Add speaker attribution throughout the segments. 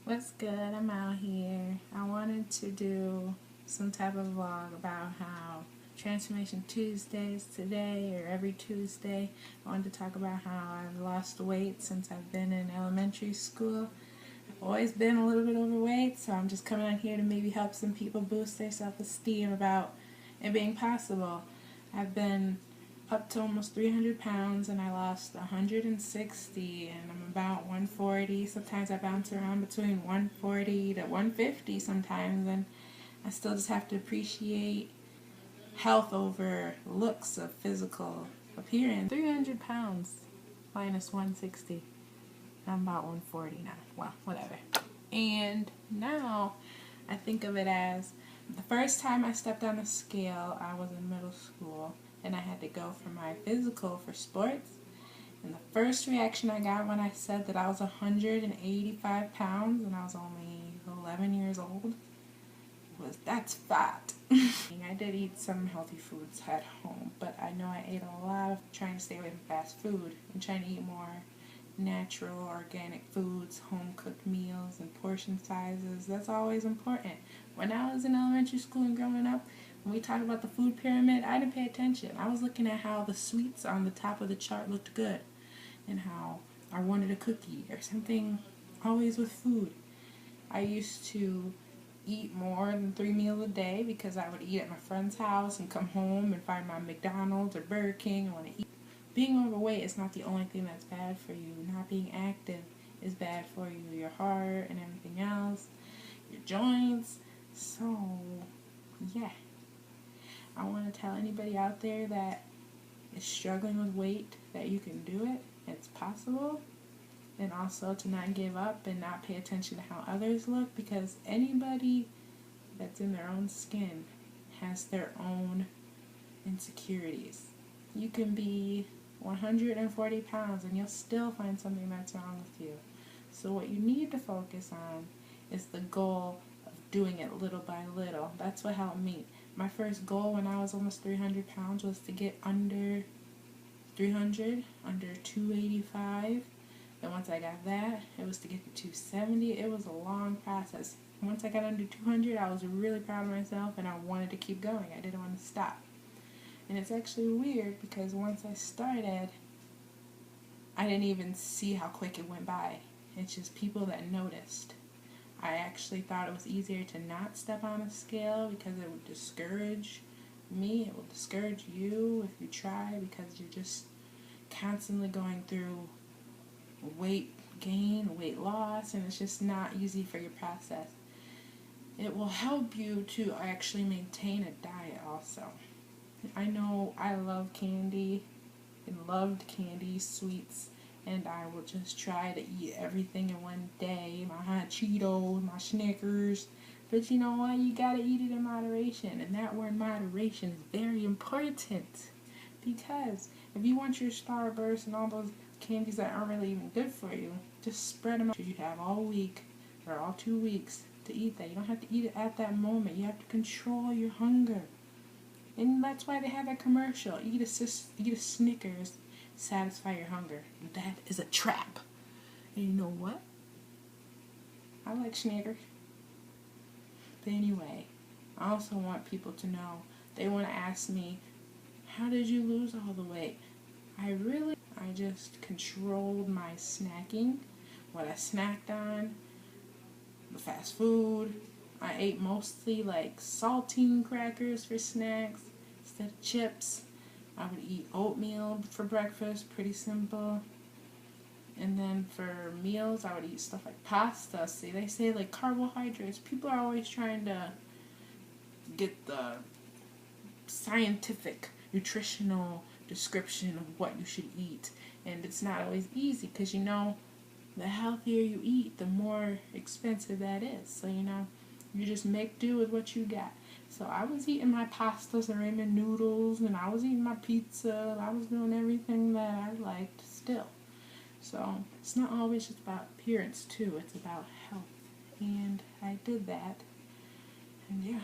Speaker 1: What's good? I'm out here. I wanted to do some type of vlog about how Transformation Tuesdays today or every Tuesday. I wanted to talk about how I've lost weight since I've been in elementary school. I've always been a little bit overweight, so I'm just coming on here to maybe help some people boost their self-esteem about it being possible. I've been up to almost 300 pounds and I lost 160 and I'm about 140. Sometimes I bounce around between 140 to 150 sometimes, and I still just have to appreciate health over looks of physical appearance. 300 pounds minus 160. I'm about 140 now. Well, whatever. And now I think of it as the first time I stepped on a scale, I was in middle school and I had to go for my physical for sports. And the first reaction I got when I said that I was 185 pounds and I was only 11 years old was, "That's fat." I did eat some healthy foods at home, but I know I ate a lot of trying to stay away from fast food and trying to eat more natural, organic foods, home-cooked meals, and portion sizes. That's always important. When I was in elementary school and growing up, when we talked about the food pyramid, I didn't pay attention. I was looking at how the sweets on the top of the chart looked good and how I wanted a cookie or something always with food. I used to eat more than 3 meals a day because I would eat at my friend's house and come home and find my McDonald's or Burger King and want to eat. Being overweight is not the only thing that's bad for you. Not being active is bad for you, your heart and everything else, your joints. So, yeah. I want to tell anybody out there that is struggling with weight that you can do it. It's possible. And also to not give up and not pay attention to how others look, because anybody that's in their own skin has their own insecurities. You can be 140 pounds and you'll still find something that's wrong with you. So what you need to focus on is the goal of doing it little by little. That's what helped me. My first goal when I was almost 300 pounds was to get under 300, under 285. And once I got that, it was to get to 270. It was a long process. Once I got under 200, I was really proud of myself and I wanted to keep going. I didn't want to stop. And it's actually weird because once I started, I didn't even see how quick it went by. It's just people that noticed. I actually thought it was easier to not step on a scale because it would discourage me. It will discourage you if you try, because you're just constantly going through weight gain, weight loss, and it's just not easy for your process. It will help you to actually maintain a diet also. I know I love candy and loved candy, sweets, and I will just try to eat everything in one day. My hot Cheetos, my Snickers. But you know what? You gotta eat it in moderation. And that word moderation is very important. Because if you want your Starburst and all those candies that aren't really even good for you, just spread them out. You have all week or all 2 weeks to eat that. You don't have to eat it at that moment. You have to control your hunger. And that's why they have that commercial. Eat a Snickers, satisfy your hunger. That is a trap. And you know what? I like Snickers. But anyway, I also want people to know, they want to ask me, how did you lose all the weight? I just controlled my snacking, what I snacked on, the fast food. I ate mostly like saltine crackers for snacks instead of chips. I would eat oatmeal for breakfast, pretty simple. And then for meals, I would eat stuff like pasta. See, they say like carbohydrates. People are always trying to get the scientific, nutritional description of what you should eat. And it's not always easy because, you know, the healthier you eat, the more expensive that is. So, you know, you just make do with what you got. So I was eating my pastas and ramen noodles, and I was eating my pizza. I was doing everything that I liked still. So it's not always just about appearance too. It's about health. And I did that. And yeah.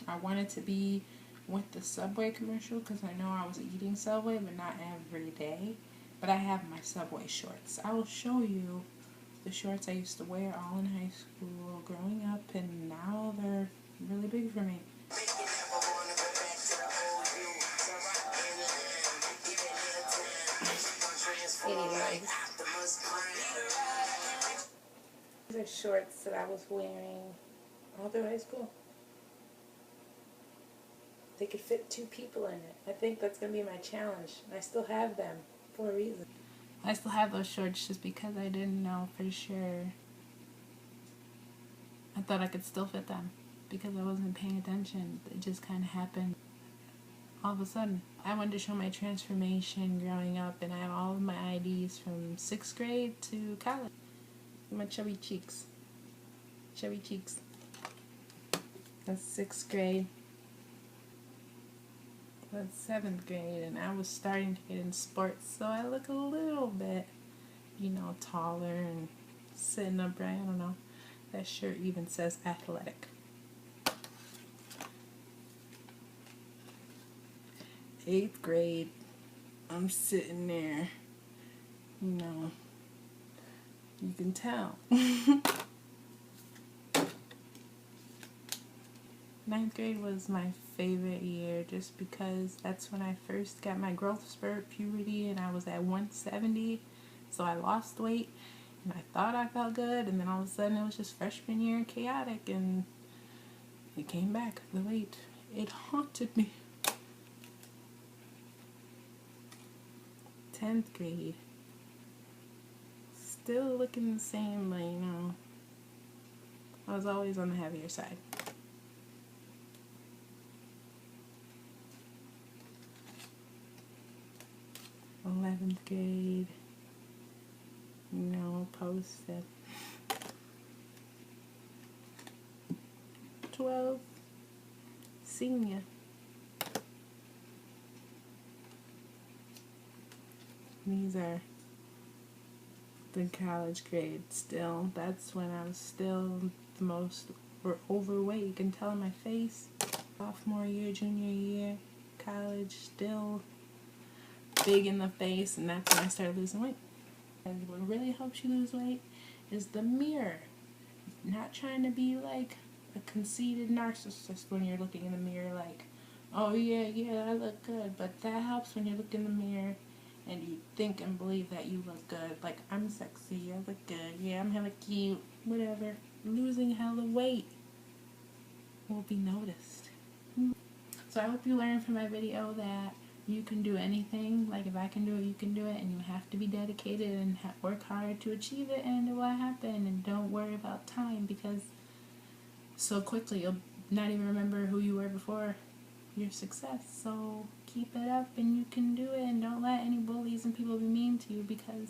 Speaker 1: I wanted to be with the Subway commercial because I know I was eating Subway, but not every day. But I have my Subway shorts. I will show you the shorts I used to wear all in high school growing up, and now they're really big for me. Anyways, these are shorts that I was wearing all through high school. They could fit 2 people in it. I think that's going to be my challenge. I still have them for a reason. I still have those shorts just because I didn't know for sure. I thought I could still fit them because I wasn't paying attention. It just kind of happened all of a sudden. I wanted to show my transformation growing up, and I have all of my IDs from 6th grade to college. My chubby cheeks. Chubby cheeks. That's 6th grade. That's 7th grade, and I was starting to get in sports, so I look a little bit, taller and sitting upright. I don't know. That shirt even says athletic. 8th grade, I'm sitting there, you can tell. 9th grade was my favorite year just because that's when I first got my growth spurt, puberty, and I was at 170, so I lost weight, and I thought I felt good, and then all of a sudden it was just freshman year and chaotic, and it came back, the weight. It haunted me. 10th grade, still looking the same, but I was always on the heavier side. 11th grade, posted. 12th, senior. These are the college grades still. That's when I was still the most overweight. You can tell in my face. Sophomore year, junior year, college, still big in the face, and that's when I started losing weight. And what really helps you lose weight is the mirror. Not trying to be like a conceited narcissist when you're looking in the mirror like, oh yeah, I look good. But that helps when you look in the mirror and you think and believe that you look good. Like, I'm sexy, I look good, yeah, I'm hella cute, whatever. Losing hella weight will be noticed. So I hope you learned from my video that you can do anything. Like, if I can do it, you can do it, and you have to be dedicated and work hard to achieve it, and it will happen. And don't worry about time, because so quickly you'll not even remember who you were before your success. So keep it up, and you can do it, and don't let any bullies and people be mean to you, because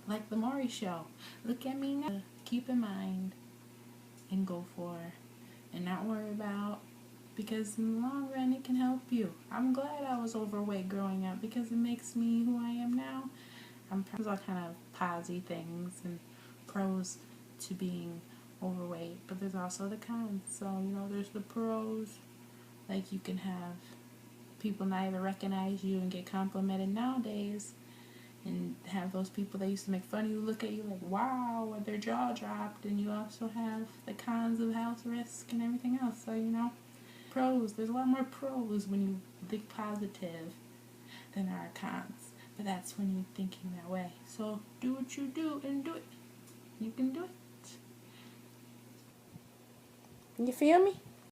Speaker 1: like the Maury show, look at me now. Keep in mind and go for, and not worry about, because in the long run it can help you. I'm glad I was overweight growing up because it makes me who I am now. There's all kind of posy things and pros to being overweight, but there's also the cons. So, there's the pros, like you can have people not even recognize you and get complimented nowadays, and have those people that used to make fun of you look at you like, wow, with their jaw dropped. And you also have the cons of health risk and everything else. So, pros, there's a lot more pros when you think positive than there are cons. But that's when you're thinking that way. So do what you do and do it. You can do it. You feel me?